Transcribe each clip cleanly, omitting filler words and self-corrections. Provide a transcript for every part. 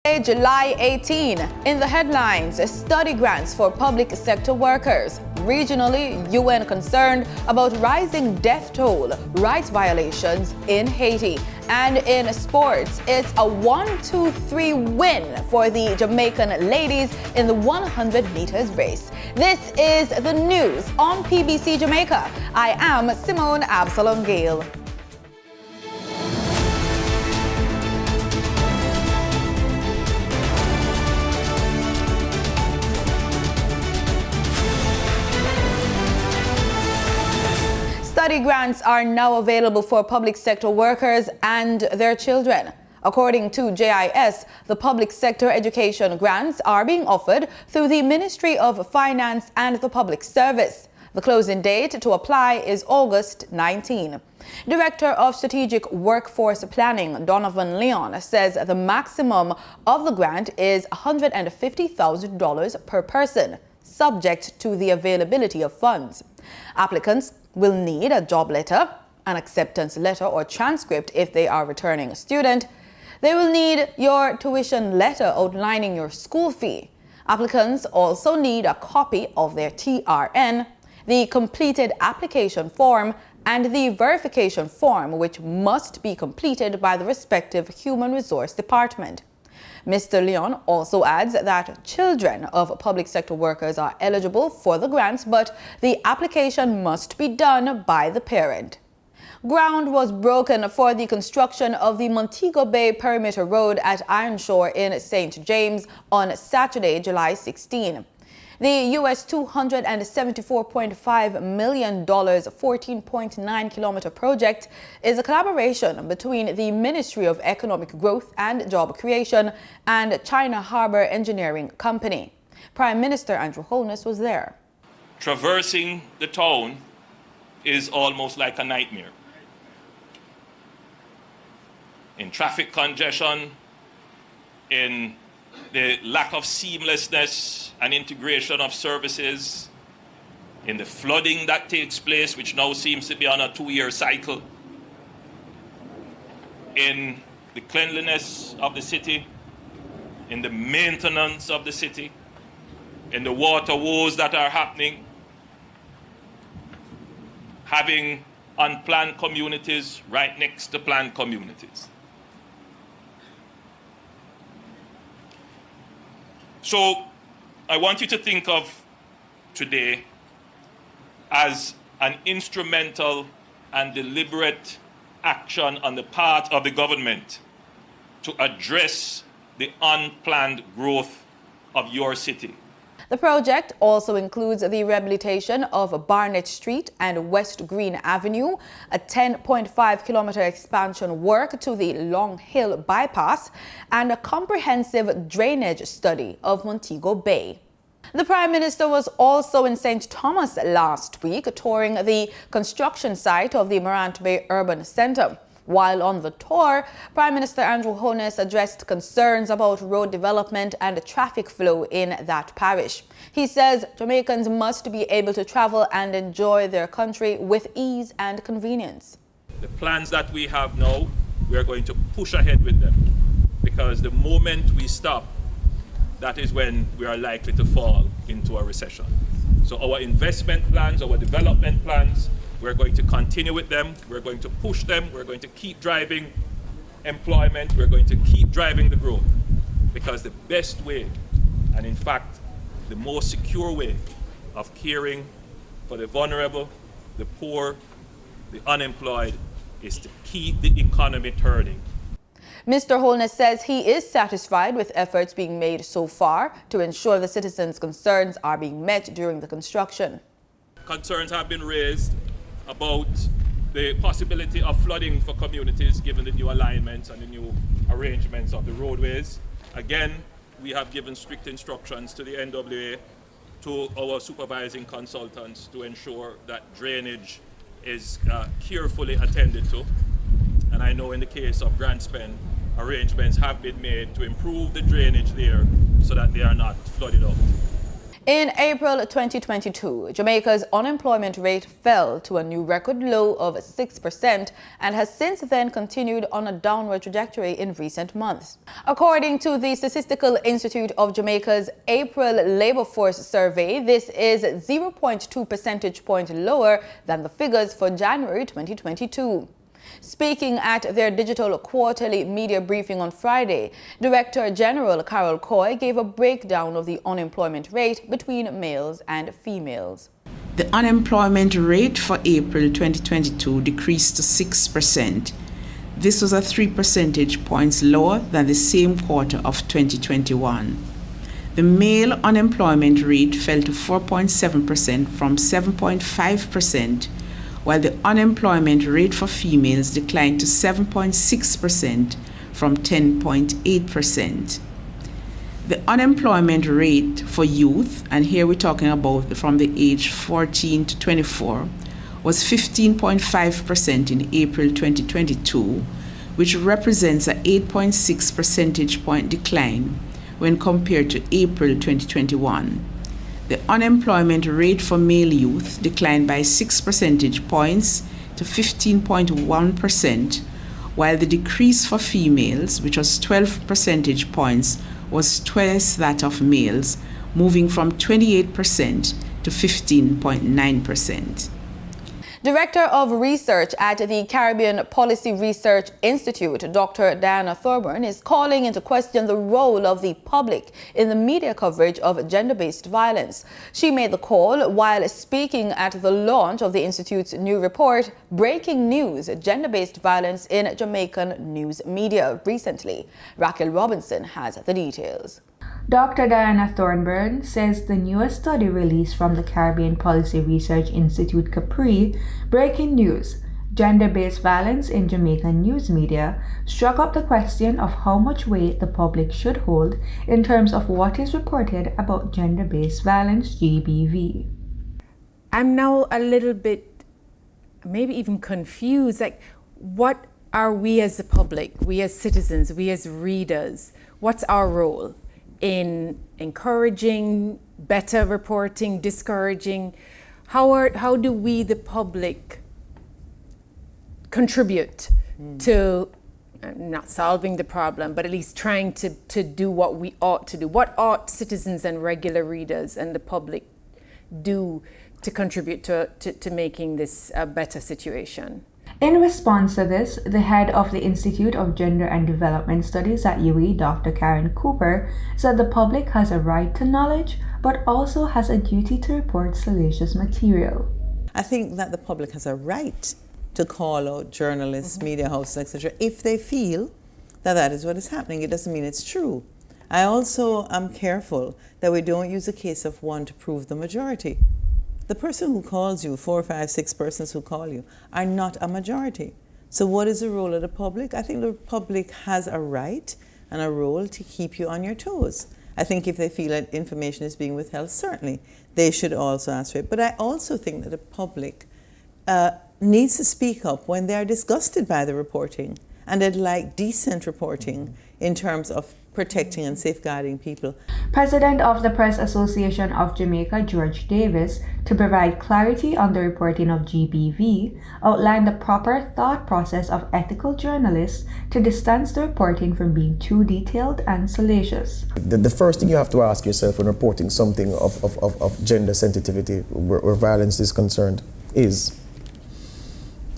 July 18, in the headlines, study grants for public sector workers. Regionally, UN concerned about rising death toll, rights violations in Haiti. And in sports, it's a 1-2-3 win for the Jamaican ladies in the 100 meters race. This is the news on PBC Jamaica. I am Simone Absalom Gale. Study grants are now available for public sector workers and their children. According to JIS, the public sector education grants are being offered through the Ministry of Finance and the Public Service. The closing date to apply is August 19. Director of Strategic Workforce Planning, Donovan Leon, says the maximum of the grant is $150,000 per person, subject to the availability of funds. Applicants will need a job letter, an acceptance letter or transcript if they are returning a student. They will need your tuition letter outlining your school fee. Applicants also need a copy of their TRN, the completed application form, and the verification form, which must be completed by the respective Human Resource Department. Mr. Leon also adds that children of public sector workers are eligible for the grants, but the application must be done by the parent. Ground was broken for the construction of the Montego Bay Perimeter Road at Ironshore in St. James on Saturday, July 16. The US $274.5 million 14.9-kilometer project is a collaboration between the Ministry of Economic Growth and Job Creation and China Harbor Engineering Company. Prime Minister Andrew Holness was there. Traversing the town is almost like a nightmare. In traffic congestion, in the lack of seamlessness and integration of services, in the flooding that takes place, which now seems to be on a 2-year cycle, in the cleanliness of the city, in the maintenance of the city, in the water woes that are happening, having unplanned communities right next to planned communities. So I want you to think of today as an instrumental and deliberate action on the part of the government to address the unplanned growth of your city. The project also includes the rehabilitation of Barnett Street and West Green Avenue, a 10.5-kilometer expansion work to the Long Hill bypass, and a comprehensive drainage study of Montego Bay. The Prime Minister was also in St. Thomas last week, touring the construction site of the Morant Bay Urban Centre. While on the tour, Prime Minister Andrew Holness addressed concerns about road development and traffic flow in that parish. He says Jamaicans must be able to travel and enjoy their country with ease and convenience. The plans that we have now, we are going to push ahead with them, because the moment we stop, that is when we are likely to fall into a recession. So our investment plans, our development plans, we're going to continue with them, we're going to push them, we're going to keep driving employment, we're going to keep driving the growth. Because the best way, and in fact, the most secure way of caring for the vulnerable, the poor, the unemployed, is to keep the economy turning. Mr. Holness says he is satisfied with efforts being made so far to ensure the citizens' concerns are being met during the construction. Concerns have been raised about the possibility of flooding for communities given the new alignments and the new arrangements of the roadways. Again, we have given strict instructions to the NWA, to our supervising consultants, to ensure that drainage is carefully attended to. And I know in the case of Grand Spend, arrangements have been made to improve the drainage there so that they are not flooded out. In April 2022, Jamaica's unemployment rate fell to a new record low of 6% and has since then continued on a downward trajectory in recent months. According to the Statistical Institute of Jamaica's April Labor Force Survey, this is 0.2 percentage points lower than the figures for January 2022. Speaking at their digital quarterly media briefing on Friday, Director General Carol Coy gave a breakdown of the unemployment rate between males and females. The unemployment rate for April 2022 decreased to 6%. This was 3 percentage points lower than the same quarter of 2021. The male unemployment rate fell to 4.7% from 7.5%, while the unemployment rate for females declined to 7.6% from 10.8%. The unemployment rate for youth, and here we're talking about from the age 14 to 24, was 15.5% in April 2022, which represents an 8.6 percentage point decline when compared to April 2021. The unemployment rate for male youth declined by 6 percentage points to 15.1%, while the decrease for females, which was 12 percentage points, was twice that of males, moving from 28% to 15.9%. Director of Research at the Caribbean Policy Research Institute, Dr. Diana Thorburn, is calling into question the role of the public in the media coverage of gender-based violence. She made the call while speaking at the launch of the Institute's new report, Breaking News: Gender-Based Violence in Jamaican News Media, recently. Raquel Robinson has the details. Dr. Diana Thorburn says the newest study released from the Caribbean Policy Research Institute, Capri, Breaking News: Gender-Based Violence in Jamaican News Media, struck up the question of how much weight the public should hold in terms of what is reported about gender-based violence, GBV. I'm now a little bit, maybe even confused, like what are we as the public, we as citizens, we as readers, what's our role in encouraging better reporting, discouraging? How do we, the public, contribute to not solving the problem, but at least trying to do what we ought to do? What ought citizens and regular readers and the public do to contribute to making this a better situation? In response to this, the head of the Institute of Gender and Development Studies at UWI, Dr. Karen Cooper, said the public has a right to knowledge, but also has a duty to report salacious material. I think that the public has a right to call out journalists, media houses, etc., if they feel that that is what is happening. It doesn't mean it's true. I also am careful that we don't use a case of one to prove the majority. The person who calls you, 4, 5, 6 persons who call you, are not a majority. So what is the role of the public? I think the public has a right and a role to keep you on your toes. I think if they feel that information is being withheld, certainly they should also ask for it. But I also think that the public needs to speak up when they are disgusted by the reporting, and they'd like decent reporting in terms of protecting and safeguarding people. President of the Press Association of Jamaica, George Davis, to provide clarity on the reporting of GBV, outlined the proper thought process of ethical journalists to distance the reporting from being too detailed and salacious. The first thing you have to ask yourself when reporting something of gender sensitivity where violence is concerned is,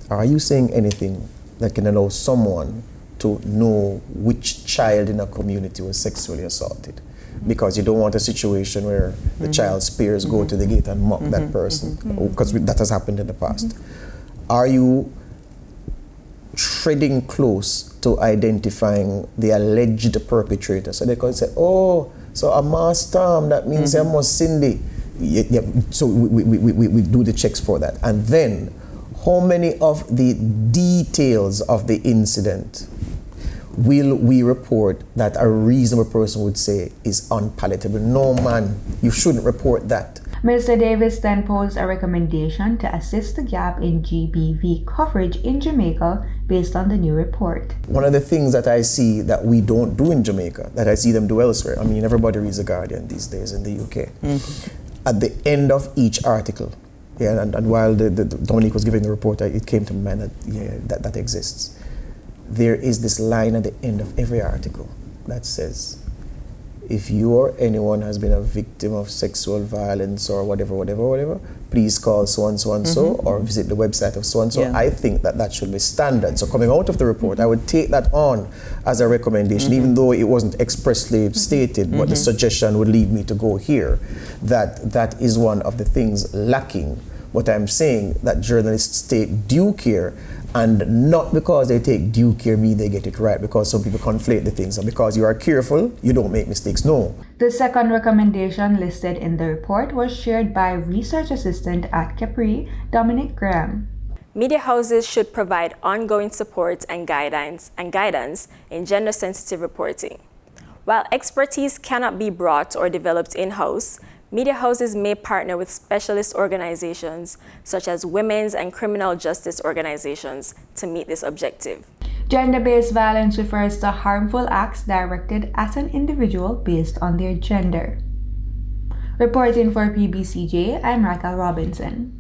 are you saying anything that can allow someone to know which child in a community was sexually assaulted? Because you don't want a situation where the child's peers go to the gate and mock that person, because that has happened in the past. Are you treading close to identifying the alleged perpetrator? So they can say, oh, so a mass storm, that means there must Cindy. Yeah, so we do the checks for that. And then, how many of the details of the incident will we report that a reasonable person would say is unpalatable? No, man, you shouldn't report that. Mr. Davis then posed a recommendation to assist the gap in GBV coverage in Jamaica based on the new report. One of the things that I see that we don't do in Jamaica, that I see them do elsewhere, I mean, everybody reads The Guardian these days in the UK. At the end of each article, yeah, and while the Dominique was giving the report, it came to mind that, yeah, that exists. There is this line at the end of every article that says, if you or anyone has been a victim of sexual violence or whatever, please call so-and-so or visit the website of so-and-so. Yeah. I think that should be standard. So coming out of the report, I would take that on as a recommendation, even though it wasn't expressly stated, but the suggestion would lead me to go here. That is one of the things lacking. But I'm saying that journalists take due care, and not because they take due care mean they get it right, because some people conflate the things, and because you are careful, you don't make mistakes. No. The second recommendation listed in the report was shared by Research Assistant at Capri, Dominic Graham. Media houses should provide ongoing support and guidance in gender-sensitive reporting. While expertise cannot be brought or developed in-house, media houses may partner with specialist organizations such as women's and criminal justice organizations to meet this objective. Gender-based violence refers to harmful acts directed at an individual based on their gender. Reporting for PBCJ, I'm Raquel Robinson.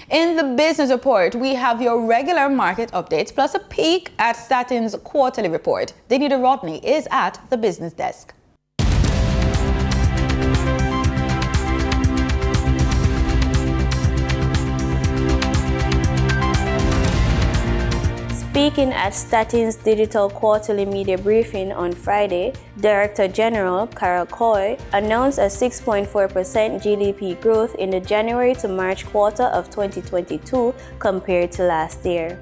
In the business report, we have your regular market updates plus a peek at Statin's quarterly report. Danita Rodney is at the business desk. Speaking at Statin's digital quarterly media briefing on Friday, Director General Carol Coy announced a 6.4% GDP growth in the January to March quarter of 2022 compared to last year.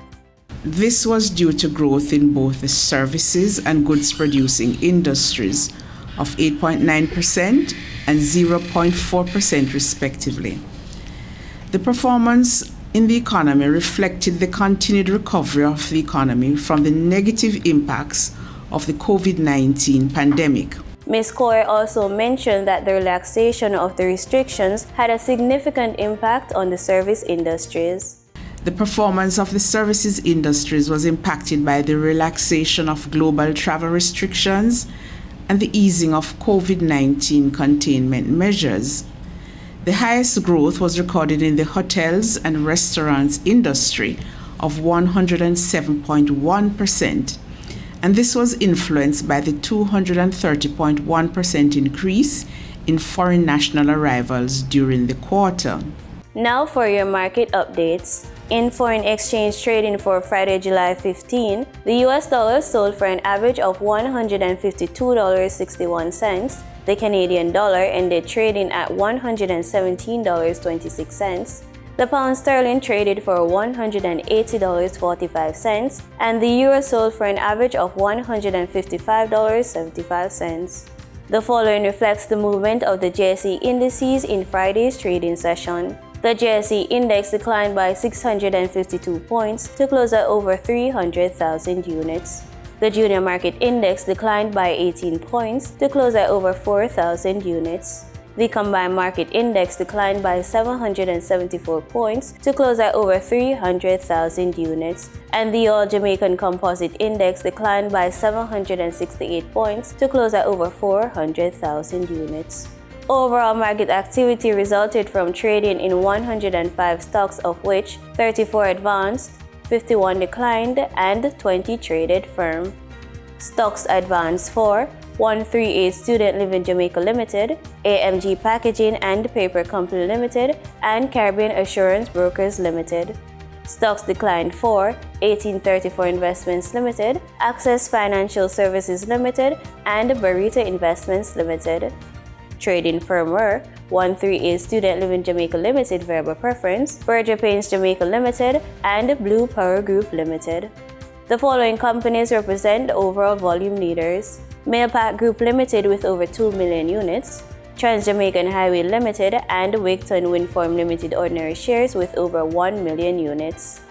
This was due to growth in both the services and goods producing industries of 8.9% and 0.4% respectively. The performance in the economy reflected the continued recovery of the economy from the negative impacts of the COVID-19 pandemic. Ms. Coy also mentioned that the relaxation of the restrictions had a significant impact on the service industries. The performance of the services industries was impacted by the relaxation of global travel restrictions and the easing of COVID-19 containment measures. The highest growth was recorded in the hotels and restaurants industry of 107.1%, and this was influenced by the 230.1% increase in foreign national arrivals during the quarter. Now for your market updates. In foreign exchange trading for Friday, July 15, the US dollar sold for an average of $152.61. The Canadian dollar ended trading at $117.26. The pound sterling traded for $180.45, and the euro sold for an average of $155.75. The following reflects the movement of the Jsc Indices in Friday's trading session. The Jsc Index declined by 652 points to close at over 300,000 units. The Junior Market Index declined by 18 points to close at over 4,000 units. The Combined Market Index declined by 774 points to close at over 300,000 units. And the All Jamaican Composite Index declined by 768 points to close at over 400,000 units. Overall market activity resulted from trading in 105 stocks, of which 34 advanced, 51 declined, and 20 traded firm. Stocks advanced for 138 Student Living Jamaica Limited, AMG Packaging and Paper Company Limited, and Caribbean Assurance Brokers Limited. Stocks declined for 1834 Investments Limited, Access Financial Services Limited, and Barita Investments Limited. Trading firm were 138 Student Living Jamaica Limited Variable Preference, Berger Paints Jamaica Limited, and Blue Power Group Limited. The following companies represent the overall volume leaders: Mailpack Group Limited with over 2 million units, Trans-Jamaican Highway Limited, and Wigton Windform Limited ordinary shares with over 1 million units.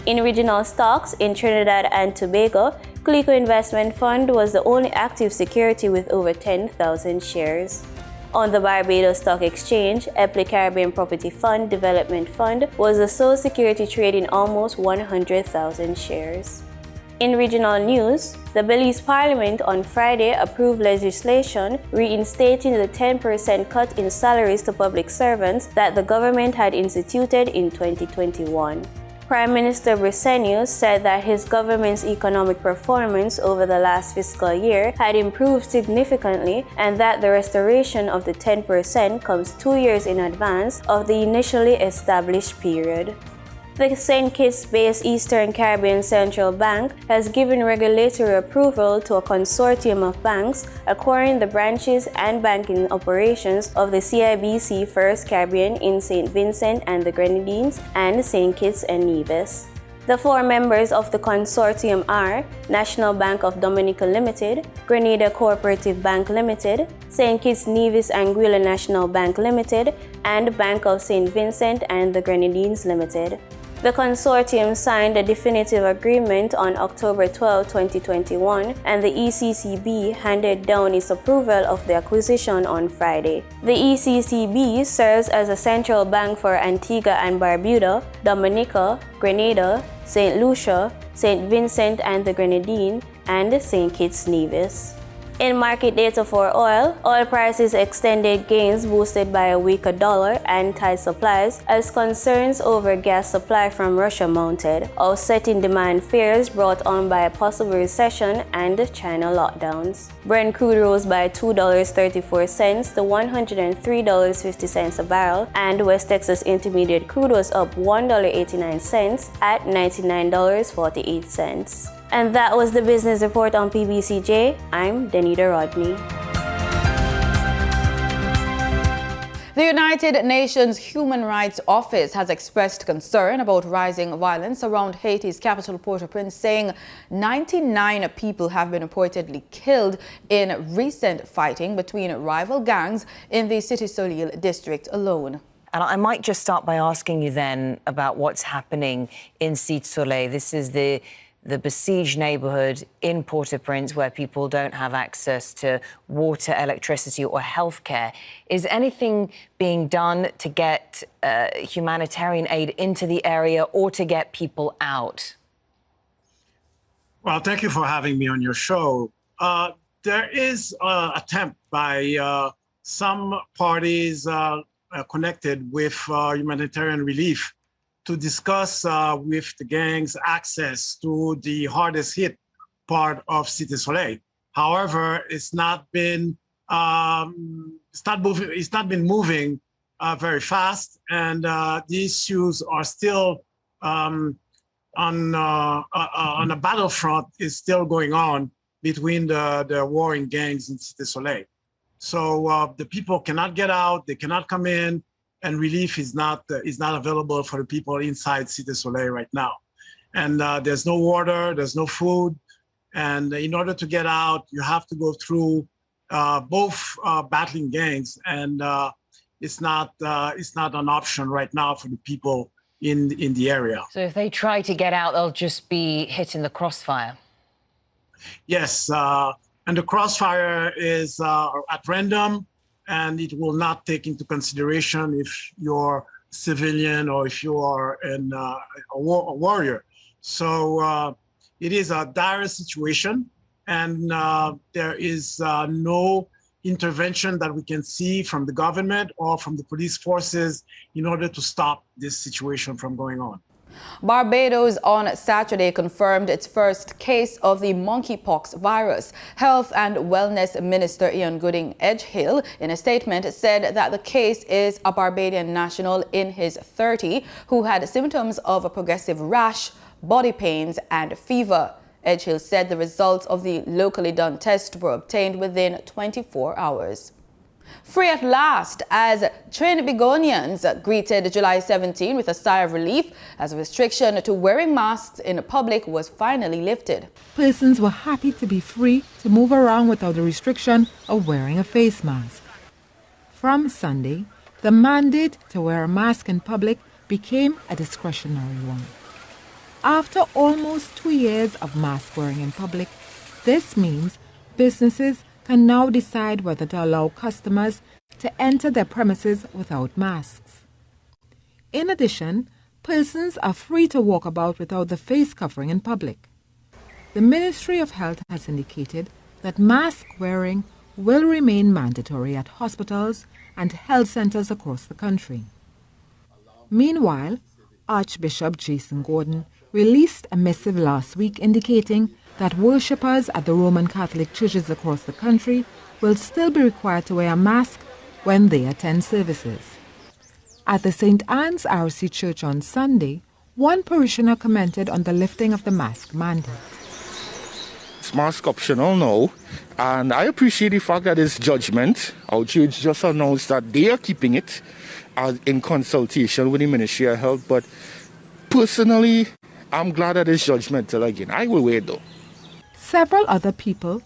In regional stocks, in Trinidad and Tobago, Coleco Investment Fund was the only active security with over 10,000 shares. On the Barbados Stock Exchange, Epley Caribbean Property Fund Development Fund was the sole security trading almost 100,000 shares. In regional news, the Belize Parliament on Friday approved legislation reinstating the 10% cut in salaries to public servants that the government had instituted in 2021. Prime Minister Brisenius said that his government's economic performance over the last fiscal year had improved significantly and that the restoration of the 10% comes 2 years in advance of the initially established period. The St. Kitts-based Eastern Caribbean Central Bank has given regulatory approval to a consortium of banks acquiring the branches and banking operations of the CIBC First Caribbean in St. Vincent and the Grenadines and St. Kitts and Nevis. The 4 members of the consortium are National Bank of Dominica Limited, Grenada Cooperative Bank Limited, St. Kitts Nevis Anguilla National Bank Limited, and Bank of St. Vincent and the Grenadines Limited. The consortium signed a definitive agreement on October 12, 2021, and the ECCB handed down its approval of the acquisition on Friday. The ECCB serves as a central bank for Antigua and Barbuda, Dominica, Grenada, St. Lucia, St. Vincent and the Grenadines, and St. Kitts Nevis. In market data for oil prices extended gains boosted by a weaker dollar and tight supplies as concerns over gas supply from Russia mounted, offsetting demand fears brought on by a possible recession and China lockdowns. Brent crude rose by $2.34 to $103.50 a barrel, and West Texas Intermediate crude was up $1.89 at $99.48. And that was the business report on PBCJ. I'm Denita Rodney. The United Nations Human Rights Office has expressed concern about rising violence around Haiti's capital Port-au-Prince, saying 99 people have been reportedly killed in recent fighting between rival gangs in the Cité Soleil district alone. And I might just start by asking you then about what's happening in Cité Soleil. This is the besieged neighborhood in Port-au-Prince where people don't have access to water, electricity or healthcare. Is anything being done to get humanitarian aid into the area or to get people out? Well, thank you for having me on your show. There is an attempt by some parties connected with humanitarian relief to discuss with the gangs access to the hardest hit part of Cité Soleil. However, it's not been moving very fast, and the issues are still on a battlefront is still going on between the warring gangs in Cité Soleil. So the people cannot get out, they cannot come in, and relief is not available for the people inside Cité Soleil right now. And there's no water, there's no food, and in order to get out, you have to go through both battling gangs, and it's not an option right now for the people in the area. So if they try to get out, they'll just be hit in the crossfire. Yes, and the crossfire is at random, and it will not take into consideration if you're civilian or if you are a warrior. So it is a dire situation, and there is no intervention that we can see from the government or from the police forces in order to stop this situation from going on. Barbados on Saturday confirmed its first case of the monkeypox virus. Health and Wellness Minister Ian Gooding Edgehill, in a statement, said that the case is a Barbadian national in his 30s who had symptoms of a progressive rash, body pains and fever. Edgehill said the results of the locally done test were obtained within 24 hours. Free at last, as Trinbagonians greeted July 17 with a sigh of relief as a restriction to wearing masks in public was finally lifted. Persons were happy to be free to move around without the restriction of wearing a face mask. From Sunday, the mandate to wear a mask in public became a discretionary one. After almost 2 years of mask wearing in public, this means businesses can now decide whether to allow customers to enter their premises without masks. In addition, persons are free to walk about without the face covering in public. The Ministry of Health has indicated that mask wearing will remain mandatory at hospitals and health centers across the country. Meanwhile, Archbishop Jason Gordon released a missive last week indicating that worshippers at the Roman Catholic churches across the country will still be required to wear a mask when they attend services. At the St. Anne's RC Church on Sunday, one parishioner commented on the lifting of the mask mandate. It's mask optional now, and I appreciate the fact that it's judgment. Our church just announced that they are keeping it in consultation with the Ministry of Health, but personally, I'm glad that it's judgmental again. I will wear it though. Several other people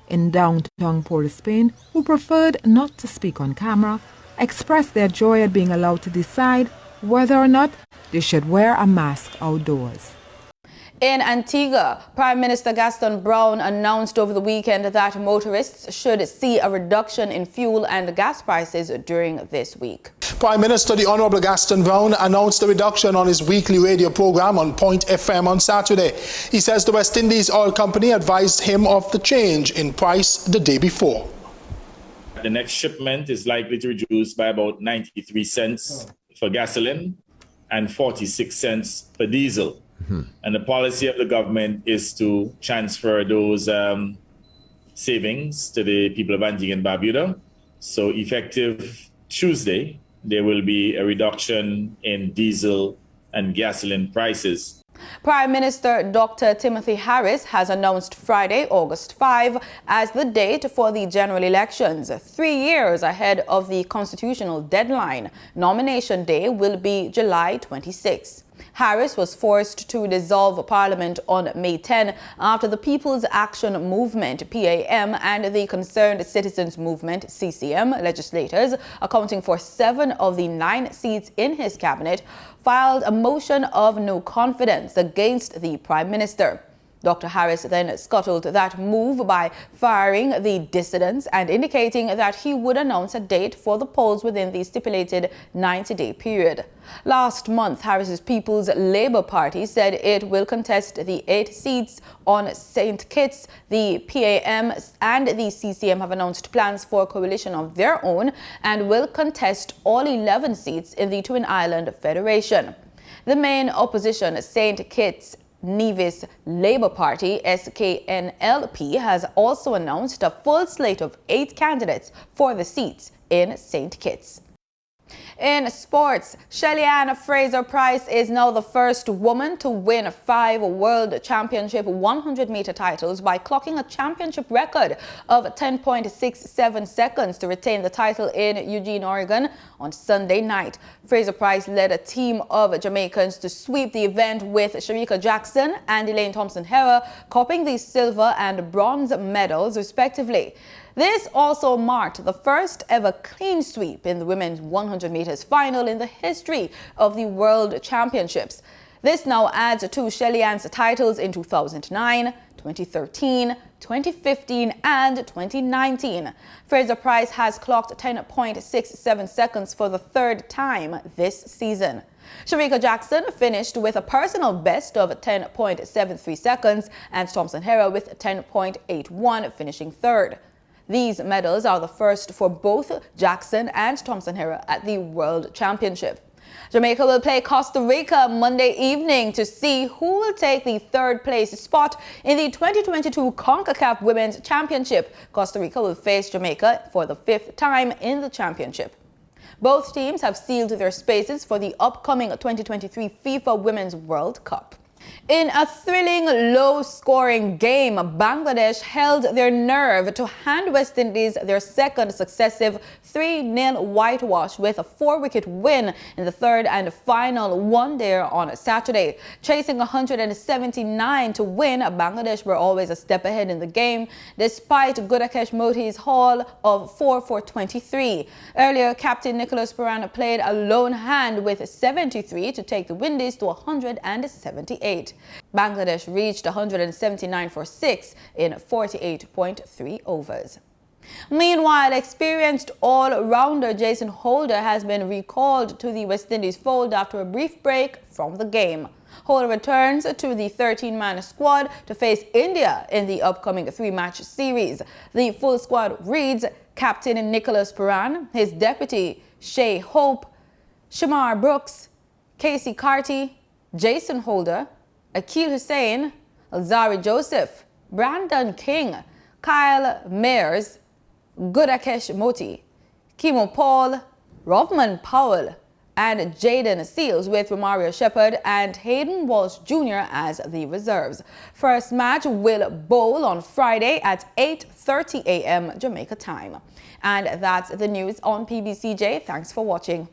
in downtown Port-of-Spain who preferred not to speak on camera expressed their joy at being allowed to decide whether or not they should wear a mask outdoors. In Antigua, Prime Minister Gaston Brown announced over the weekend that motorists should see a reduction in fuel and gas prices during this week. Prime Minister the Honourable Gaston Brown announced a reduction on his weekly radio program on Point FM on Saturday. He says the West Indies Oil Company advised him of the change in price the day before. The next shipment is likely to reduce by about 93 cents for gasoline and 46 cents for diesel. And the policy of the government is to transfer those savings to the people of Antigua and Barbuda. So effective Tuesday, there will be a reduction in diesel and gasoline prices. Prime Minister Dr. Timothy Harris has announced Friday, August 5, as the date for the general elections, 3 years ahead of the constitutional deadline. Nomination day will be July 26. Harris was forced to dissolve Parliament on May 10 after the People's Action Movement, PAM, and the Concerned Citizens Movement, CCM, legislators, accounting for 7 of the 9 seats in his cabinet, filed a motion of no confidence against the Prime Minister. Dr. Harris then scuttled that move by firing the dissidents and indicating that he would announce a date for the polls within the stipulated 90-day period. Last month, Harris's People's Labour Party said it will contest the 8 seats on St. Kitts. The PAM and the CCM have announced plans for a coalition of their own and will contest all 11 seats in the Twin Island Federation. The main opposition, St. Kitts Nevis Labour Party, SKNLP, has also announced a full slate of 8 candidates for the seats in St. Kitts. In sports, Shelly-Ann Fraser-Pryce is now the first woman to win 5 World Championship 100-meter titles by clocking a championship record of 10.67 seconds to retain the title in Eugene, Oregon on Sunday night. Fraser-Pryce led a team of Jamaicans to sweep the event with Shericka Jackson and Elaine Thompson-Herah copping the silver and bronze medals respectively. This also marked the first ever clean sweep in the women's 100 meters final in the history of the World Championships. This now adds to Shelly-Ann's titles in 2009, 2013, 2015 and 2019. Fraser-Pryce has clocked 10.67 seconds for the 3rd time this season. Shericka Jackson finished with a personal best of 10.73 seconds and Thompson-Herah with 10.81, finishing 3rd. These medals are the first for both Jackson and Thompson-Herah at the World Championship. Jamaica will play Costa Rica Monday evening to see who will take the 3rd place spot in the 2022 CONCACAF Women's Championship. Costa Rica will face Jamaica for the 5th time in the championship. Both teams have sealed their spaces for the upcoming 2023 FIFA Women's World Cup. In a thrilling, low-scoring game, Bangladesh held their nerve to hand West Indies their 2nd successive 3-0 whitewash with a 4-wicket win in the 3rd and final one-day on Saturday. Chasing 179 to win, Bangladesh were always a step ahead in the game, despite Gudakesh Moti's haul of 4 for 23. Earlier, Captain Nicholas Puran played a lone hand with 73 to take the Windies to 178. 48. Bangladesh reached 179 for 6 in 48.3 overs. Meanwhile, experienced all-rounder Jason Holder has been recalled to the West Indies fold after a brief break from the game. Holder returns to the 13-man squad to face India in the upcoming 3-match series. The full squad reads Captain Nicholas Puran, his deputy Shea Hope, Shamar Brooks, Casey Carty, Jason Holder, Akil Hussain, Alzari Joseph, Brandon King, Kyle Mayers, Gudakesh Moti, Kimo Paul, Rovman Powell, and Jaden Seals, with Romario Shepherd and Hayden Walsh Jr. as the reserves. First match will bowl on Friday at 8:30 a.m. Jamaica time. And that's the news on PBCJ. Thanks for watching.